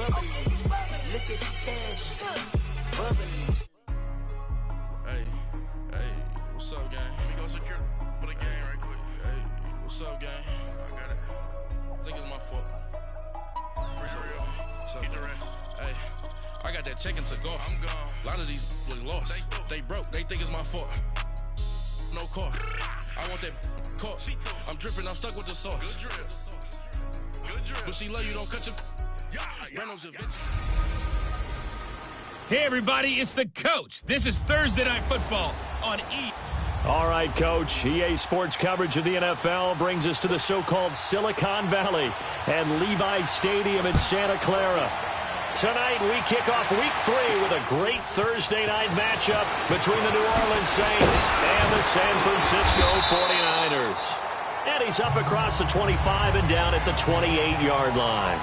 bubbly. Look at the cash, bubbly. Hey, what's up, gang? Let me go secure for the game right quick. Hey, what's up, gang? I got it. I think it's my fault. For real. Get the rest. Hey, I got that check to go. I'm gone. A lot of these was lost. They broke. They think it's my fault. No cost. I want that caught. I'm dripping. I'm stuck with the sauce. Good drip. But she love you. Don't cut your. Reynolds eventually. Hey, everybody, it's the coach. This is Thursday Night Football on E! All right, Coach. EA Sports coverage of the NFL brings us to the so-called Silicon Valley and Levi Stadium in Santa Clara. Tonight, we kick off Week 3 with a great Thursday night matchup between the New Orleans Saints and the San Francisco 49ers. And he's up across the 25 and down at the 28-yard line.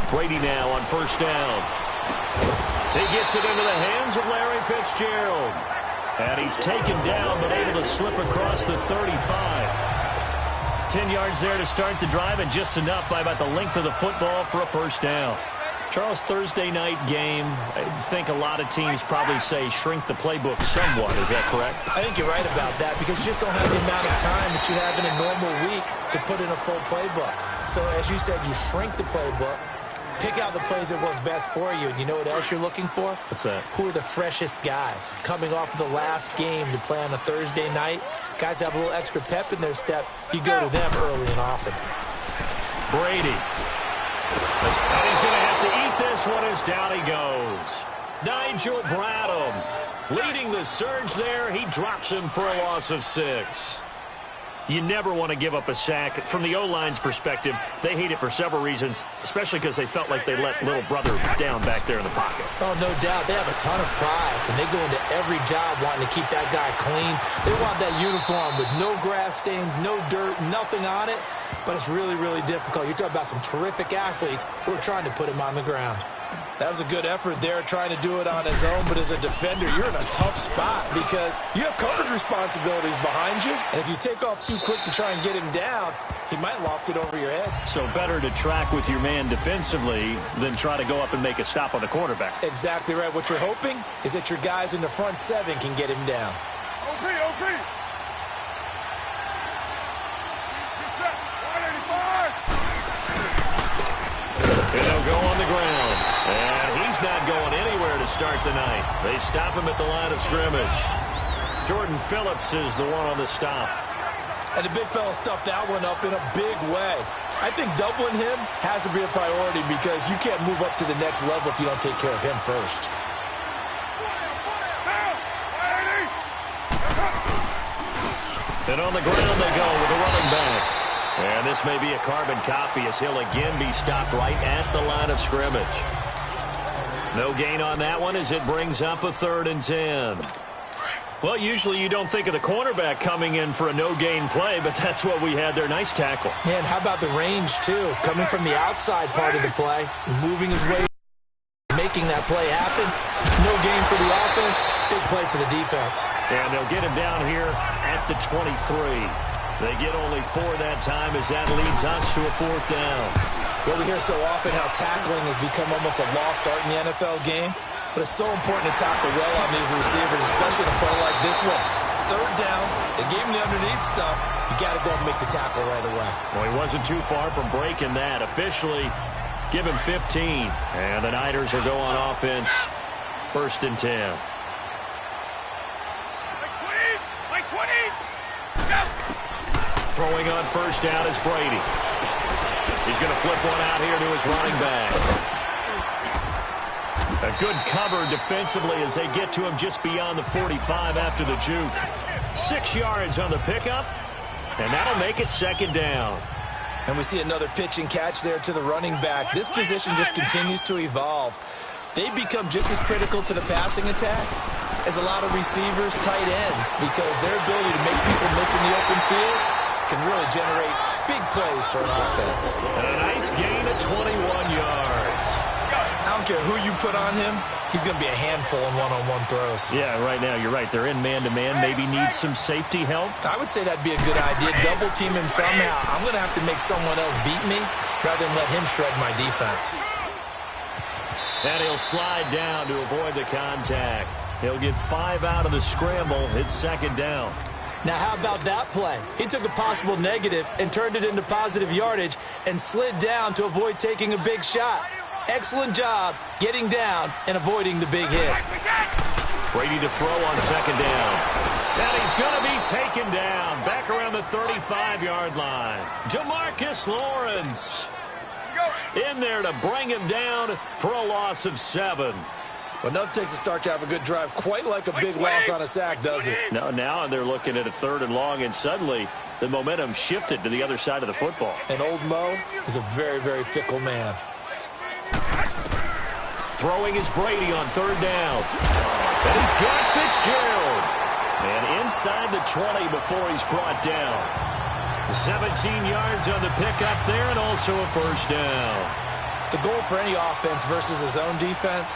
Brady now on first down. He gets it into the hands of Larry Fitzgerald. And he's taken down but able to slip across the 35. 10 yards there to start the drive and just enough by about the length of the football for a first down. Charles, Thursday night game, I think a lot of teams probably say shrink the playbook somewhat. Is that correct? I think you're right about that because you just don't have the amount of time that you have in a normal week to put in a full playbook. So as you said, you shrink the playbook. Pick out the plays that work best for you. And you know what else you're looking for? What's that? Who are the freshest guys? Coming off of the last game to play on a Thursday night, guys have a little extra pep in their step. You go to them early and often. Brady. And he's going to have to eat this one as down he goes. Nigel Bradham leading the surge there. He drops him for a loss of 6. You never want to give up a sack. From the O-line's perspective, they hate it for several reasons, especially because they felt like they let little brother down back there in the pocket. Oh, no doubt. They have a ton of pride, and they go into every job wanting to keep that guy clean. They want that uniform with no grass stains, no dirt, nothing on it, but it's really, really difficult. You're talking about some terrific athletes who are trying to put him on the ground. That was a good effort there, trying to do it on his own. But as a defender, you're in a tough spot because you have coverage responsibilities behind you. And if you take off too quick to try and get him down, he might loft it over your head. So better to track with your man defensively than try to go up and make a stop on the quarterback. Exactly right. What you're hoping is that your guys in the front 7 can get him down. OP. Good set. 185. And they'll go on the ground. And he's not going anywhere to start the night. They stop him at the line of scrimmage. Jordan Phillips is the one on the stop. And the big fella stuffed that one up in a big way. I think doubling him has to be a priority because you can't move up to the next level if you don't take care of him first. And on the ground they go with a running back. And this may be a carbon copy as he'll again be stopped right at the line of scrimmage. No gain on that one as it brings up a 3rd and 10. Well, usually you don't think of the cornerback coming in for a no-gain play, but that's what we had there. Nice tackle. Man, how about the range, too? Coming from the outside part of the play, moving his way, making that play happen. No gain for the offense, big play for the defense. And they'll get him down here at the 23. They get only 4 that time as that leads us to a 4th down. Well, we hear so often how tackling has become almost a lost art in the NFL game. But it's so important to tackle well on these receivers, especially in a play like this one. 3rd down, they gave him the underneath stuff. You got to go and make the tackle right away. Well, he wasn't too far from breaking that. Officially, give him 15. And the Niners are going on offense. 1st and 10. Like 20. Throwing on first down is Brady. He's going to flip one out here to his running back. A good cover defensively as they get to him just beyond the 45 after the juke. 6 yards on the pickup, and that'll make it 2nd down. And we see another pitch and catch there to the running back. This position just continues to evolve. They become just as critical to the passing attack as a lot of receivers, tight ends, because their ability to make people miss in the open field can really generate big plays for an offense. And a nice gain of 21 yards. don't care who you put on him, he's going to be a handful in one-on-one throws. Yeah, right now you're right. They're in man-to-man. Maybe need some safety help. I would say that'd be a good idea. Double team him somehow. I'm going to have to make someone else beat me rather than let him shred my defense. And he'll slide down to avoid the contact. He'll get 5 out of the scramble. It's second down. Now, how about that play? He took a possible negative and turned it into positive yardage and slid down to avoid taking a big shot. Excellent job getting down and avoiding the big hit. Brady to throw on second down. And he's going to be taken down back around the 35-yard line. Jamarcus Lawrence in there to bring him down for a loss of 7. Well, nothing takes a start to have a good drive quite like a big loss on a sack, does it? No, now they're looking at a 3rd and long, and suddenly the momentum shifted to the other side of the football. And old Mo is a very, very fickle man. Throwing is Brady on 3rd down. And he's got Fitzgerald. And inside the 20 before he's brought down. 17 yards on the pickup there and also a 1st down. The goal for any offense versus his own defense,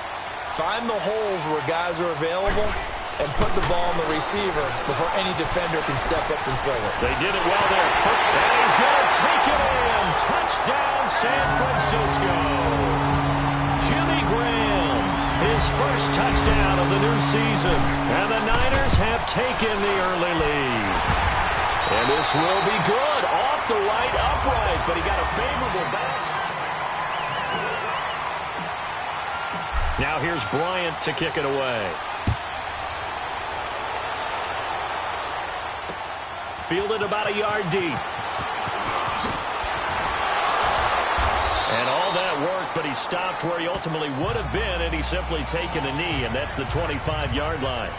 find the holes where guys are available and put the ball on the receiver before any defender can step up and fill it. They did it well there. And he's going to take it in. Touchdown, San Francisco. Jimmy Graham, his first touchdown of the new season. And the Niners have taken the early lead. And this will be good. Off the right upright, but he got a favorable bounce. Now here's Bryant to kick it away. Fielded about a yard deep. And all that work, but he stopped where he ultimately would have been, and he's simply taken a knee, and that's the 25-yard line.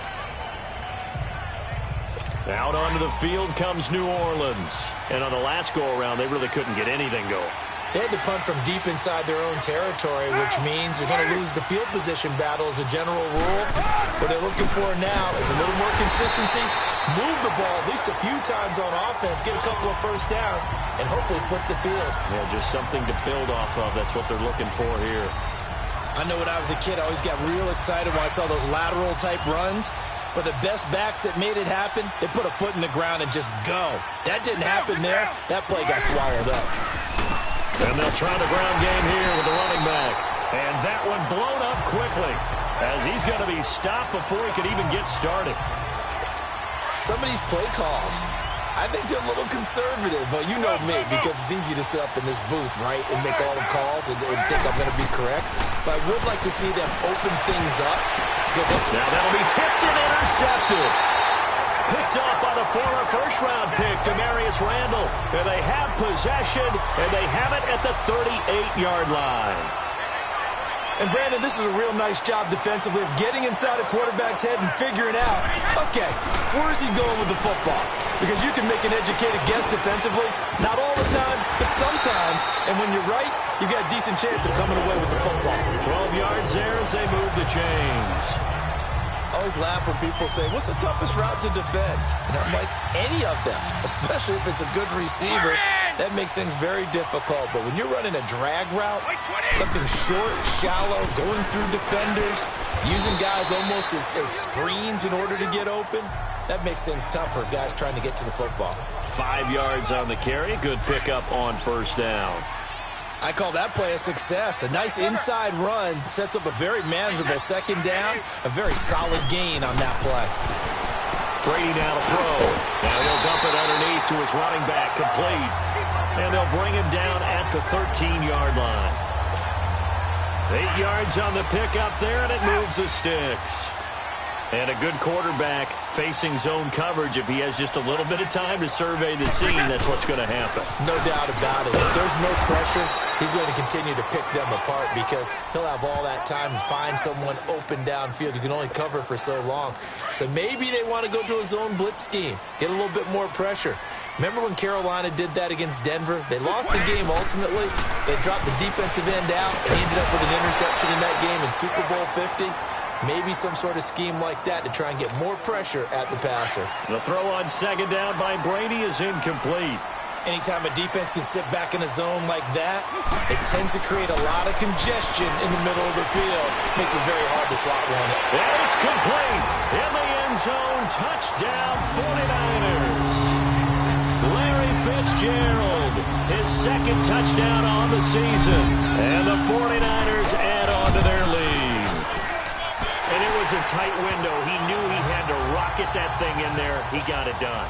Out onto the field comes New Orleans. And on the last go-around, they really couldn't get anything going. They had to punt from deep inside their own territory, which means they're going to lose the field position battle as a general rule. What they're looking for now is a little more consistency, move the ball at least a few times on offense, get a couple of first downs, and hopefully flip the field. Yeah, just something to build off of. That's what they're looking for here. I know when I was a kid, I always got real excited when I saw those lateral-type runs. But the best backs that made it happen, they put a foot in the ground and just go. That didn't happen there. That play got swallowed up. And they'll try the ground game here with the running back. And that one blown up quickly as he's going to be stopped before he could even get started. Some of these play calls, I think they're a little conservative. But you know me, because it's easy to sit up in this booth, right, and make all the calls and think I'm going to be correct. But I would like to see them open things up. Now that'll be tipped and intercepted. Picked up by the former first-round pick, Demarius Randall. And they have possession, and they have it at the 38-yard line. And, Brandon, this is a real nice job defensively of getting inside a quarterback's head and figuring out, okay, where's he going with the football? Because you can make an educated guess defensively, not all the time, but sometimes. And when you're right, you've got a decent chance of coming away with the football. 12 yards there as they move the chains. I always laugh when people say, what's the toughest route to defend? And I'm like, any of them, especially if it's a good receiver. That makes things very difficult. But when you're running a drag route, something short, shallow, going through defenders, using guys almost as screens in order to get open, that makes things tougher, guys trying to get to the football. 5 yards on the carry. Good pickup on first down. I call that play a success. A nice inside run sets up a very manageable second down, a very solid gain on that play. Brady now to throw. Now he'll dump it underneath to his running back, complete. And they'll bring him down at the 13-yard line. 8 yards on the pickup there, and it moves the sticks. And a good quarterback facing zone coverage. If he has just a little bit of time to survey the scene, that's what's going to happen. No doubt about it. If there's no pressure, he's going to continue to pick them apart because he'll have all that time to find someone open downfield. You can only cover for so long. So maybe they want to go to a zone blitz scheme, get a little bit more pressure. Remember when Carolina did that against Denver? They lost the game ultimately. They dropped the defensive end out and ended up with an interception in that game in Super Bowl 50. Maybe some sort of scheme like that to try and get more pressure at the passer. The throw on second down by Brady is incomplete. Anytime a defense can sit back in a zone like that, it tends to create a lot of congestion in the middle of the field. Makes it very hard to slot one. And it's complete. In the end zone, touchdown 49ers. Larry Fitzgerald, his second touchdown on the season. And the 49ers add on to their lead. And it was a tight window. He knew he had to rocket that thing in there. He got it done.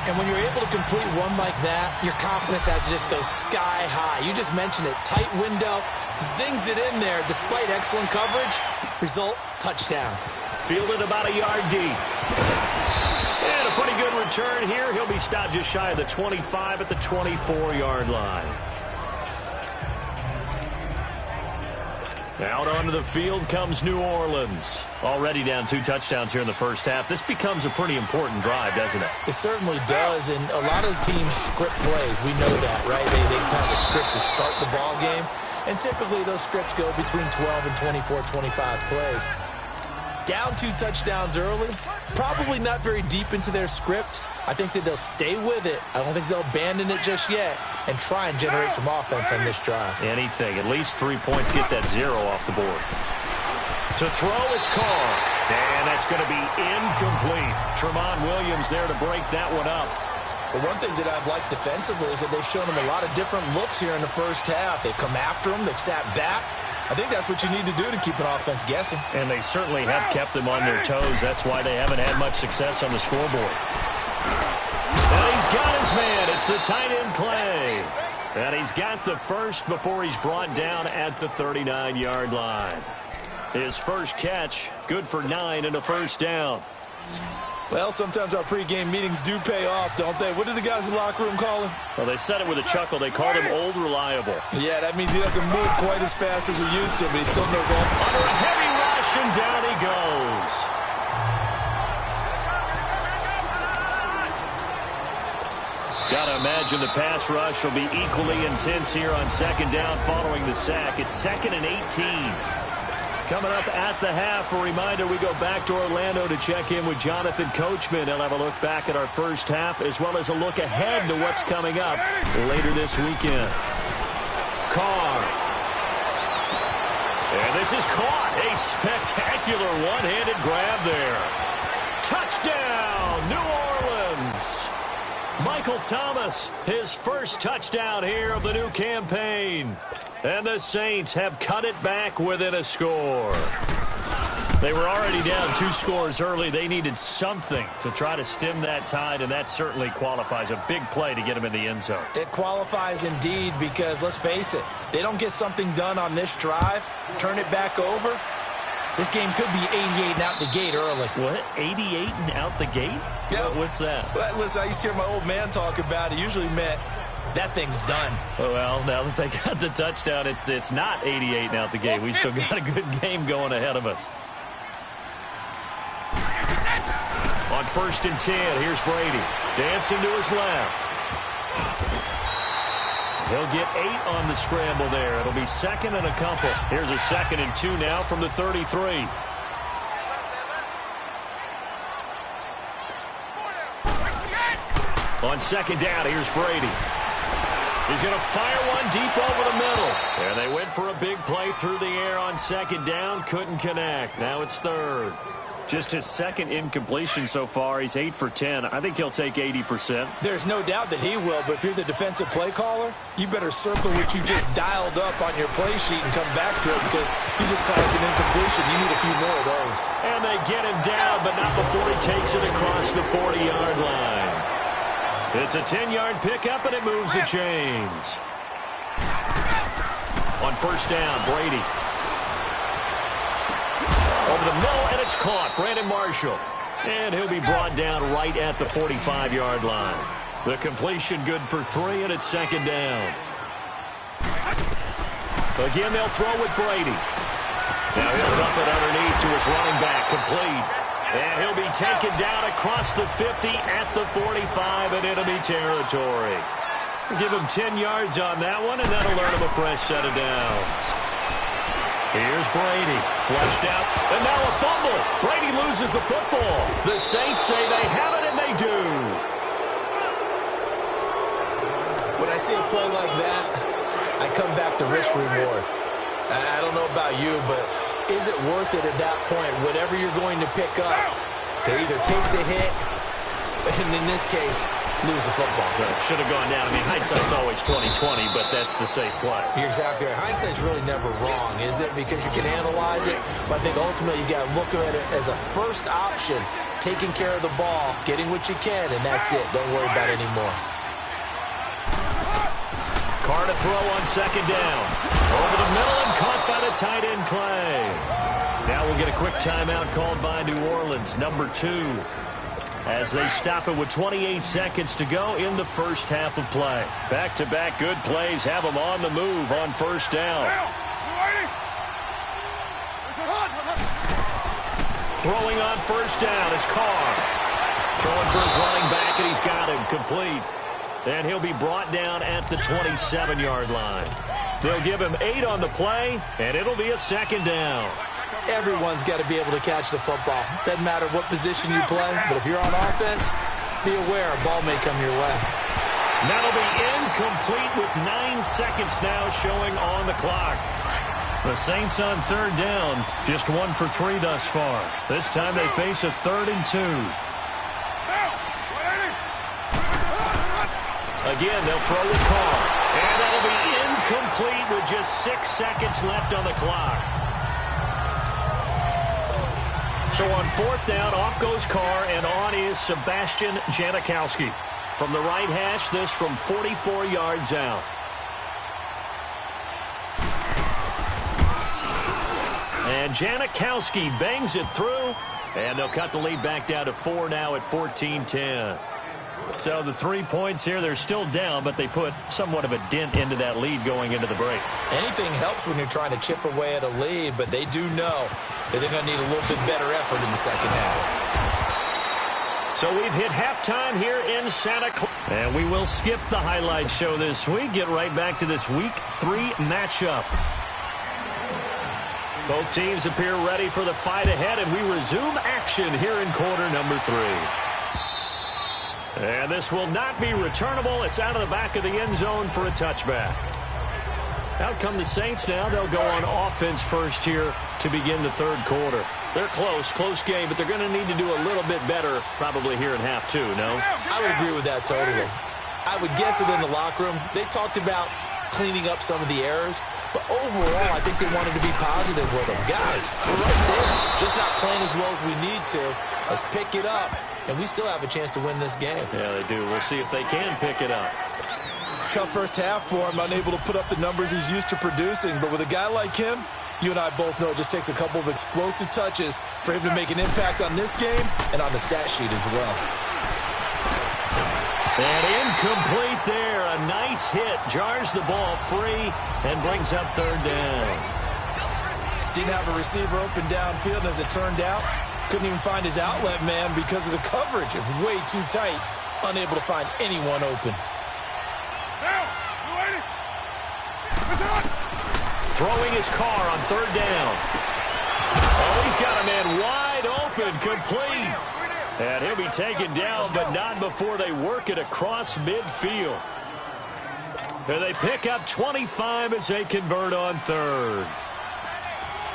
And when you're able to complete one like that, your confidence has to just go sky high. You just mentioned it. Tight window, zings it in there despite excellent coverage. Result, touchdown. Fielded about a yard deep. And a pretty good return here. He'll be stopped just shy of the 25 at the 24-yard line. Out onto the field comes New Orleans. Already down 2 touchdowns here in the first half. This becomes a pretty important drive, doesn't it? It certainly does, and a lot of teams script plays. We know that, right? They have a script to start the ball game, and typically those scripts go between 12 and 24, 25 plays. Down 2 touchdowns early, probably not very deep into their script. I think that they'll stay with it. I don't think they'll abandon it just yet and try and generate some offense on this drive. Anything. At least 3 points. Get that 0 off the board. To throw, it's Carr. And that's going to be incomplete. Tramon Williams there to break that one up. But one thing that I've liked defensively is that they've shown him a lot of different looks here in the first half. They've come after him. They've sat back. I think that's what you need to do to keep an offense guessing. And they certainly have kept them on their toes. That's why they haven't had much success on the scoreboard. And he's got his man. It's the tight end Clay. And he's got the first before he's brought down at the 39-yard line. His first catch, good for 9 and a first down. Well, sometimes our pregame meetings do pay off, don't they? What do the guys in the locker room call him? Well, they said it with a chuckle. They called him Old Reliable. Yeah, that means he doesn't move quite as fast as he used to, but he still knows all. Under a heavy rush, and down he goes. Got to imagine the pass rush will be equally intense here on second down following the sack. It's 2nd and 18. Coming up at the half, a reminder, we go back to Orlando to check in with Jonathan Coachman. He'll have a look back at our first half as well as a look ahead to what's coming up later this weekend. Carr. And this is caught. A spectacular one-handed grab there. Touchdown, New Orleans. Michael Thomas, his first touchdown here of the new campaign. And the Saints have cut it back within a score. They were already down 2 scores early. They needed something to try to stem that tide, and that certainly qualifies. A big play to get them in the end zone. It qualifies indeed because, let's face it, they don't get something done on this drive, turn it back over, this game could be 88 and out the gate early. What? 88 and out the gate? Yeah. What's that? Well, listen, I used to hear my old man talk about it. Usually meant that thing's done. Well, now that they got the touchdown, it's not 88 and out the gate. We still got a good game going ahead of us. On 1st and 10, here's Brady. Dancing to his left. He'll get 8 on the scramble there. It'll be 2nd and a couple. Here's a 2nd and 2 now from the 33. On 2nd down, here's Brady. He's going to fire one deep over the middle. And they went for a big play through the air on 2nd down. Couldn't connect. Now it's 3rd. Just his 2nd incompletion so far. He's 8 for 10. I think he'll take 80%. There's no doubt that he will, but if you're the defensive play caller, you better circle what you just dialed up on your play sheet and come back to it because you just called it an incompletion. You need a few more of those. And they get him down, but not before he takes it across the 40-yard line. It's a 10-yard pickup, and it moves the chains. On 1st down, Brady. Over the middle, and it's caught. Brandon Marshall. And he'll be brought down right at the 45-yard line. The completion good for 3, and it's 2nd down. Again, they'll throw with Brady. Now he'll dump it underneath to his running back. Complete. And he'll be taken down across the 50 at the 45 in enemy territory. Give him 10 yards on that one, and that'll earn him a fresh set of downs. Here's Brady, flushed out, and now a fumble. Brady loses the football. The Saints say they have it, and they do. When I see a play like that, I come back to risk-reward. I don't know about you, but is it worth it at that point, whatever you're going to pick up, to either take the hit, and in this case, lose the football? Should have gone down. I mean, hindsight's always 20/20, but that's the safe play. You're exactly right. Hindsight's really never wrong, is it? Because you can analyze it, but I think ultimately you got to look at it as a first option, taking care of the ball, getting what you can, and that's it. Don't worry about it anymore. Carr to throw on second down. Over the middle and caught by the tight end, Clay. Now we'll get a quick timeout called by New Orleans, number 2, as they stop it with 28 seconds to go in the first half of play. Back-to-back good plays have them on the move on first down. Throwing on first down is Carr. Throwing for his running back, and he's got him complete. And he'll be brought down at the 27-yard line. They'll give him 8 on the play, and it'll be a second down. Everyone's got to be able to catch the football. Doesn't matter what position you play, but if you're on offense, be aware a ball may come your way. That'll be incomplete with 9 seconds now showing on the clock. The Saints on third down, just 1 for 3 thus far. This time they face a 3rd and 2. Again, they'll throw the Carr. And that'll be incomplete with just 6 seconds left on the clock. So on fourth down, off goes Carr, and on is Sebastian Janikowski. From the right hash, this from 44 yards out. And Janikowski bangs it through, and they'll cut the lead back down to 4 now at 14-10. So the 3 points here, they're still down, but they put somewhat of a dent into that lead going into the break. Anything helps when you're trying to chip away at a lead, but they do know that they're going to need a little bit better effort in the second half. So we've hit halftime here in Santa Clara. And we will skip the highlight show this week. Get right back to this Week 3 matchup. Both teams appear ready for the fight ahead, and we resume action here in quarter number 3. And this will not be returnable. It's out of the back of the end zone for a touchback. Out come the Saints now. They'll go on offense first here to begin the third quarter. They're close game, but they're going to need to do a little bit better probably here in half 2, no? I would agree with that totally. I would guess it in the locker room. They talked about cleaning up some of the errors, but overall, I think they wanted to be positive with them. Guys, we're right there. Just not playing as well as we need to. Let's pick it up. And we still have a chance to win this game. Yeah, they do. We'll see if they can pick it up. Tough first half for him, unable to put up the numbers he's used to producing. But with a guy like him, you and I both know it just takes a couple of explosive touches for him to make an impact on this game and on the stat sheet as well. And incomplete there. A nice hit. Jars the ball free and brings up third down. Didn't have a receiver open downfield, and as it turned out, couldn't even find his outlet man because of the coverage. It was way too tight. Unable to find anyone open. Throwing his Carr on third down. Oh, he's got a man wide open, complete. And he'll be taken down, but not before they work it across midfield. And they pick up 25 as they convert on third.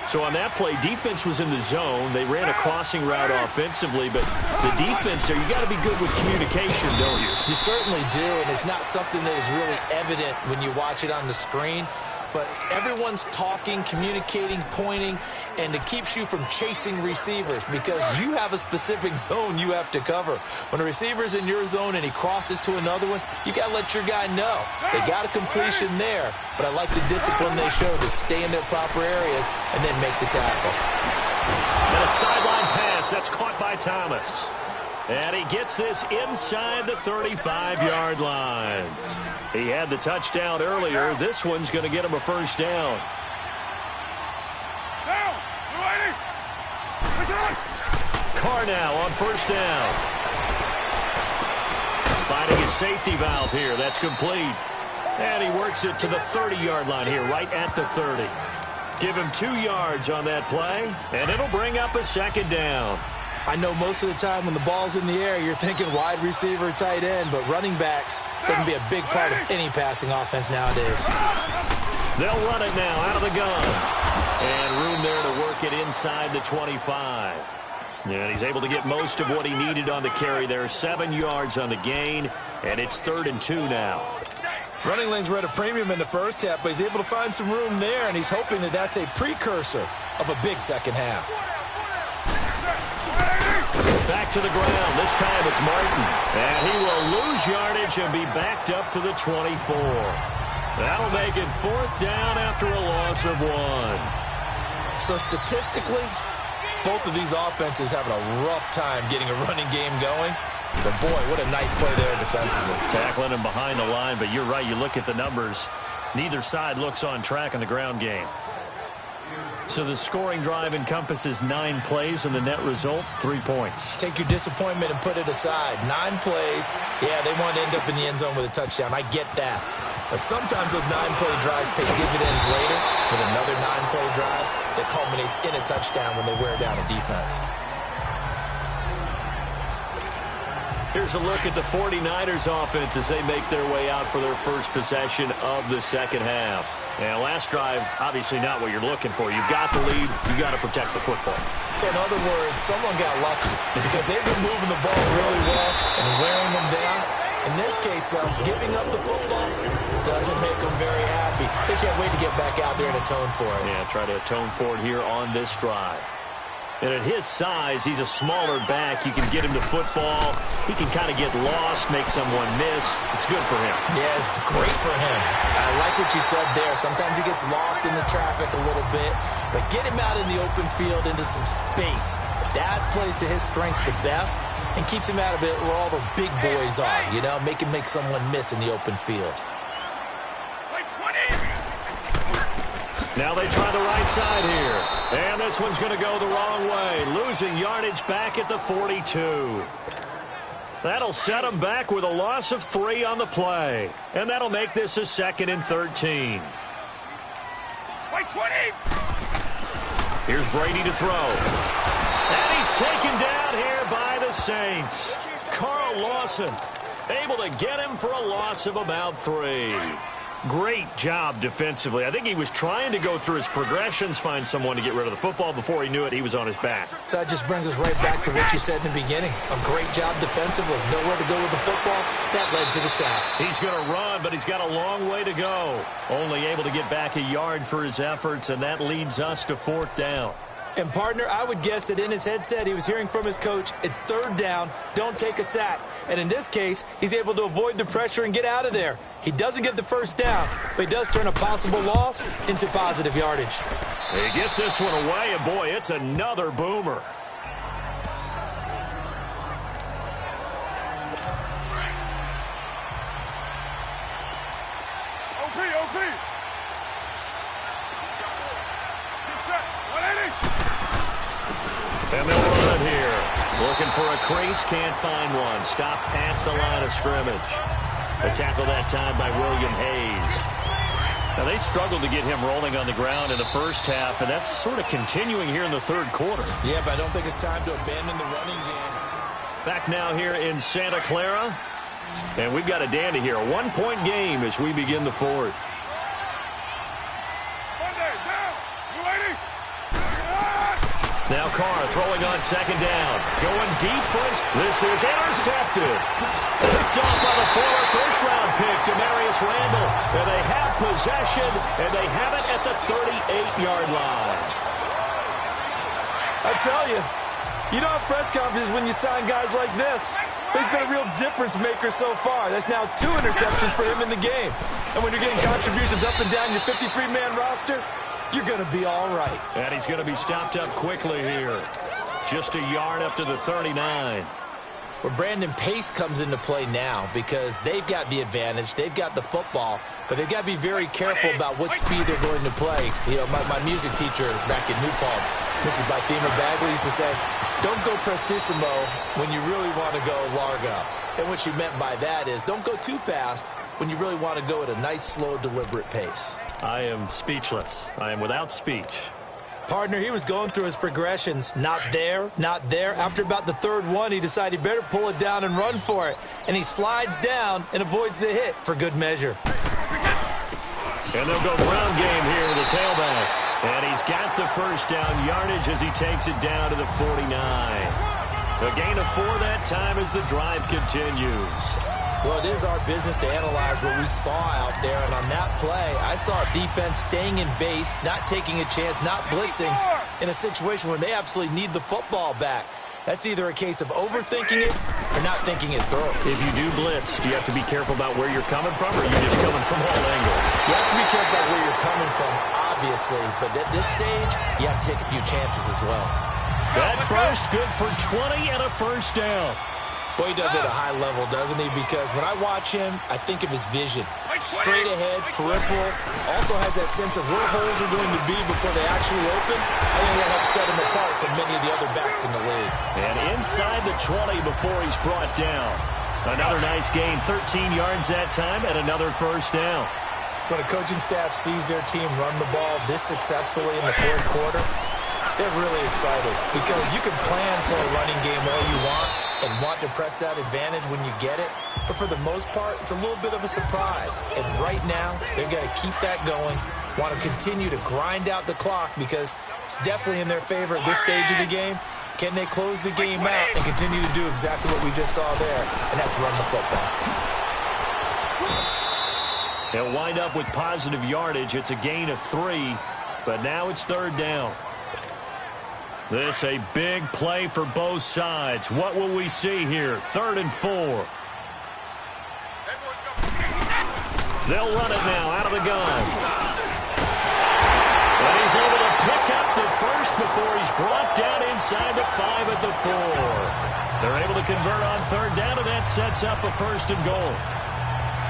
So on that play, defense was in the zone. They ran a crossing route offensively, but the defense there, you got to be good with communication, don't you? You certainly do, and it's not something that is really evident when you watch it on the screen. But everyone's talking, communicating, pointing, and it keeps you from chasing receivers because you have a specific zone you have to cover. When a receiver's in your zone and he crosses to another one, you got to let your guy know. They got a completion there, but I like the discipline they show to stay in their proper areas and then make the tackle. And a sideline pass. That's caught by Thomas. And he gets this inside the 35-yard line. He had the touchdown earlier. This one's going to get him a first down. Carr now on first down. Finding his safety valve here. That's complete. And he works it to the 30-yard line here, right at the 30. Give him 2 yards on that play, and it'll bring up a second down. I know most of the time when the ball's in the air, you're thinking wide receiver, tight end, but running backs, they can be a big part of any passing offense nowadays. They'll run it now out of the gun. And room there to work it inside the 25. And he's able to get most of what he needed on the carry there. 7 yards on the gain, and it's 3rd and 2 now. Running lanes were at a premium in the first half, but he's able to find some room there, and he's hoping that that's a precursor of a big second half. Back to the ground. This time it's Martin. And he will lose yardage and be backed up to the 24. That'll make it 4th down after a loss of 1. So statistically, both of these offenses having a rough time getting a running game going. But, boy, what a nice play there defensively. Tackling him behind the line, but you're right. You look at the numbers. Neither side looks on track in the ground game. So the scoring drive encompasses 9 plays, and the net result, 3 points. Take your disappointment and put it aside. 9 plays. Yeah, they want to end up in the end zone with a touchdown. I get that. But sometimes those 9-play drives pay dividends later with another 9-play drive that culminates in a touchdown when they wear down a defense. Here's a look at the 49ers offense as they make their way out for their first possession of the second half. And last drive, obviously not what you're looking for. You've got the lead. You've got to protect the football. So in other words, someone got lucky because they've been moving the ball really well and wearing them down. In this case, though, giving up the football doesn't make them very happy. They can't wait to get back out there and atone for it. Yeah, try to atone for it here on this drive. And at his size, he's a smaller back. You can get him to football. He can kind of get lost, make someone miss. It's good for him. Yeah, it's great for him. I like what you said there. Sometimes he gets lost in the traffic a little bit. But get him out in the open field into some space. That plays to his strengths the best and keeps him out of it where all the big boys are, you know, make someone miss in the open field. Now they try the right side here. And this one's going to go the wrong way. Losing yardage back at the 42. That'll set them back with a loss of 3 on the play. And that'll make this a 2nd and 13. Like 20! Here's Brady to throw. And he's taken down here by the Saints. Carl Lawson able to get him for a loss of about 3. Great job defensively. I think he was trying to go through his progressions, find someone to get rid of the football. Before he knew it, he was on his back. So that just brings us right back to what you said in the beginning. A great job defensively. Nowhere to go with the football. That led to the sack. He's going to run, but he's got a long way to go. Only able to get back a yard for his efforts, and that leads us to 4th down. And, partner, I would guess that in his headset he was hearing from his coach, it's 3rd down, don't take a sack. And in this case, he's able to avoid the pressure and get out of there. He doesn't get the first down, but he does turn a possible loss into positive yardage. He gets this one away, and, boy, it's another boomer. OP! Get set! 180! And they'll run it here. Looking for a crease, can't find one. Stopped at the line of scrimmage. A tackle that time by William Hayes. Now, they struggled to get him rolling on the ground in the first half, and that's sort of continuing here in the 3rd quarter. Yeah, but I don't think it's time to abandon the running game. Back now here in Santa Clara. And we've got a dandy here. A 1-point game as we begin the 4th. Monday, down! 280! Now Carr throwing on 2nd down. Going deep for his... This is intercepted. Picked off by the former first-round pick, Demarius Randall. And they have possession, and they have it at the 38-yard line. I tell you, you don't have press conferences when you sign guys like this. He's been a real difference maker so far. That's now 2 interceptions for him in the game. And when you're getting contributions up and down your 53-man roster, you're going to be all right. And he's going to be stopped up quickly here. Just a yard up to the 39. Where Brandon Pace comes into play now because they've got the advantage. They've got the football, but they've got to be very careful about what speed they're going to play. You know, my music teacher back in New Paltz, Mrs. Bythema Bagley, used to say, don't go prestissimo when you really want to go largo. And what she meant by that is don't go too fast when you really want to go at a nice, slow, deliberate pace. I am speechless. I am without speech. Partner, he was going through his progressions. Not there, not there. After about the third one, he decided he better pull it down and run for it. And he slides down and avoids the hit for good measure. And they'll go ground game here with the tailback. And he's got the first down yardage as he takes it down to the 49. A gain of 4 that time as the drive continues. Well, it is our business to analyze what we saw out there. And on that play, I saw defense staying in base, not taking a chance, not blitzing in a situation where they absolutely need the football back. That's either a case of overthinking it or not thinking it through. If you do blitz, do you have to be careful about where you're coming from, or are you just coming from all angles? You have to be careful about where you're coming from, obviously. But at this stage, you have to take a few chances as well. That burst good for 20 and a first down. Boy, he does it at a high level, doesn't he? Because when I watch him, I think of his vision. Straight ahead, peripheral. Also has that sense of where holes are going to be before they actually open. I think that helps set him apart from many of the other backs in the league. And inside the 20 before he's brought down. Another nice gain, 13 yards that time, and another first down. When a coaching staff sees their team run the ball this successfully in the fourth quarter, they're really excited. Because you can plan for a running game all you want and want to press that advantage when you get it. But for the most part, it's a little bit of a surprise. And right now, they're going to keep that going, want to continue to grind out the clock because it's definitely in their favor at this stage of the game. Can they close the game out and continue to do exactly what we just saw there, and that's run the football. They'll wind up with positive yardage. It's a gain of 3, but now it's third down. This a big play for both sides. What will we see here? 3rd and 4. They'll run it now out of the gun. But he's able to pick up the first before he's brought down inside the 5 at the 4. They're able to convert on third down, and that sets up a 1st and goal.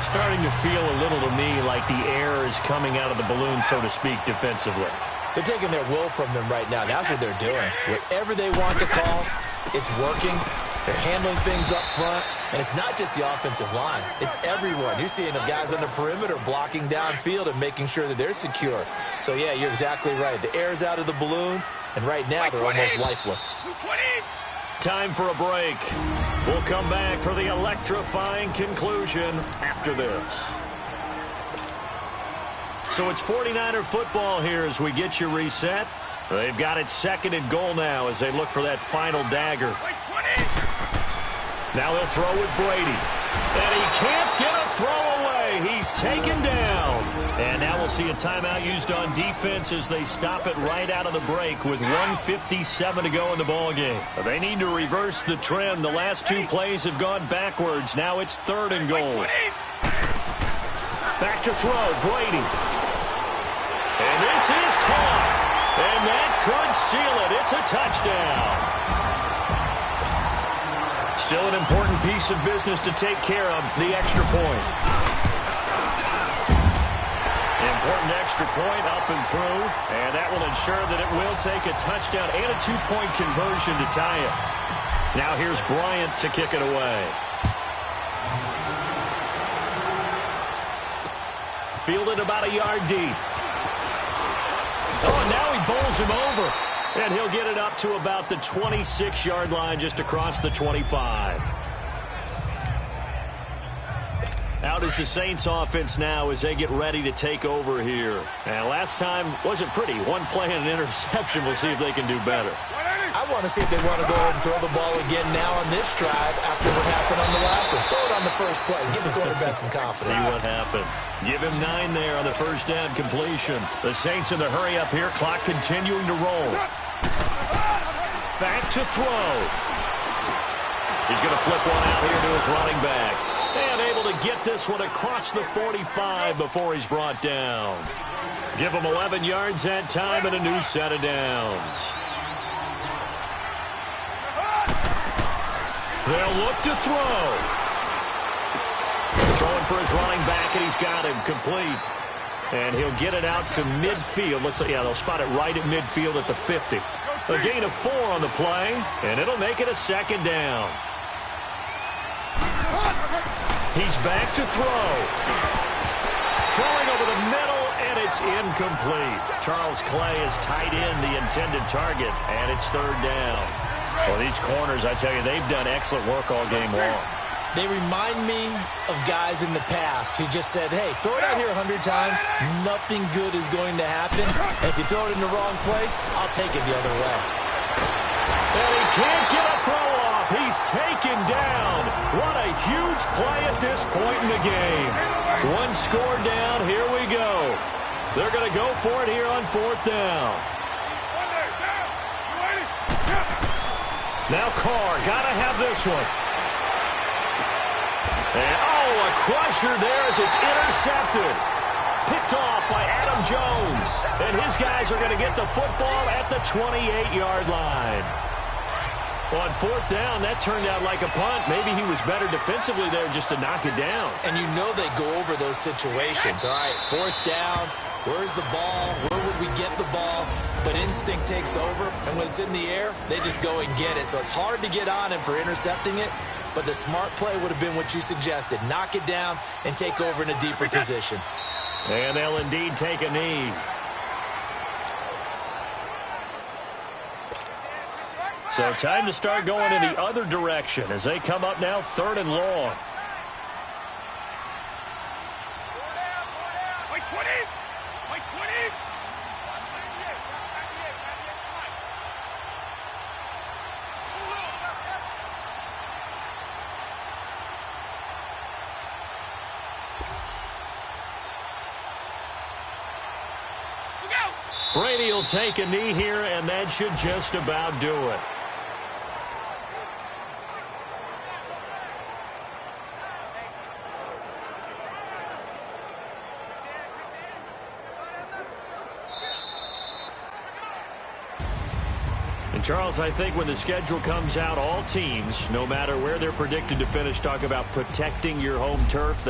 Starting to feel a little to me like the air is coming out of the balloon, so to speak, defensively. They're taking their will from them right now. That's what they're doing. Whatever they want to call, it's working. They're handling things up front. And it's not just the offensive line. It's everyone. You're seeing the guys on the perimeter blocking downfield and making sure that they're secure. So, yeah, you're exactly right. The air's out of the balloon, and right now they're almost lifeless. Time for a break. We'll come back for the electrifying conclusion after this. So it's 49er football here as we get you reset. They've got it 2nd and goal now as they look for that final dagger. Now they'll throw with Brady. And he can't get a throw away. He's taken down. And now we'll see a timeout used on defense as they stop it right out of the break with 1:57 to go in the ballgame. They need to reverse the trend. The last 2 plays have gone backwards. Now it's 3rd and goal. Back to throw, Brady. And this is caught. And that could seal it. It's a touchdown. Still an important piece of business to take care of, the extra point. Important extra point up and through, and that will ensure that it will take a touchdown and a 2-point conversion to tie it. Now here's Bryant to kick it away. Fielded about a yard deep. Oh, and now he bowls him over. And he'll get it up to about the 26-yard line just across the 25. Out is the Saints offense now as they get ready to take over here. And last time wasn't pretty. 1 play and an interception. We'll see if they can do better. I want to see if they want to go ahead and throw the ball again now on this drive after what happened on the last one. Throw it on the first play. Give the quarterback some confidence. See what happens. Give him 9 there on the first down completion. The Saints in the hurry up here. Clock continuing to roll. Back to throw. He's going to flip one out here to his running back. And able to get this one across the 45 before he's brought down. Give him 11 yards that time and a new set of downs. They'll look to throw. Throwing for his running back, and he's got him complete. And he'll get it out to midfield. Looks like, yeah, they'll spot it right at midfield at the 50. A gain of 4 on the play, and it'll make it a 2nd down. He's back to throw. Throwing over the middle, and It's incomplete. Charles Clay has tied in the intended target, and it's third down. Well, these corners, I tell you, they've done excellent work all game long. They remind me of guys in the past who just said, hey, throw it out here 100 times, nothing good is going to happen. And if you throw it in the wrong place, I'll take it the other way. And he can't get a throw off. He's taken down. What a huge play at this point in the game. One score down. Here we go. They're going to go for it here on fourth down. Now Carr, got to have this one. And, oh, a crusher there as it's intercepted. Picked off by Adam Jones. And his guys are going to get the football at the 28-yard line. On fourth down, that turned out like a punt. Maybe he was better defensively there just to knock it down. And you know they go over those situations. All right, fourth down, where's the ball? Where would we get the ball? But instinct takes over, and when it's in the air, they just go and get it. So it's hard to get on him for intercepting it, but the smart play would have been what you suggested. Knock it down and take over in a deeper position. And they'll indeed take a knee. So time to start going in the other direction as they come up now third and long. Like 20! Like 20! Brady will take a knee here, and that should just about do it. And Charles, I think when the schedule comes out, all teams, no matter where they're predicted to finish, talk about protecting your home turf.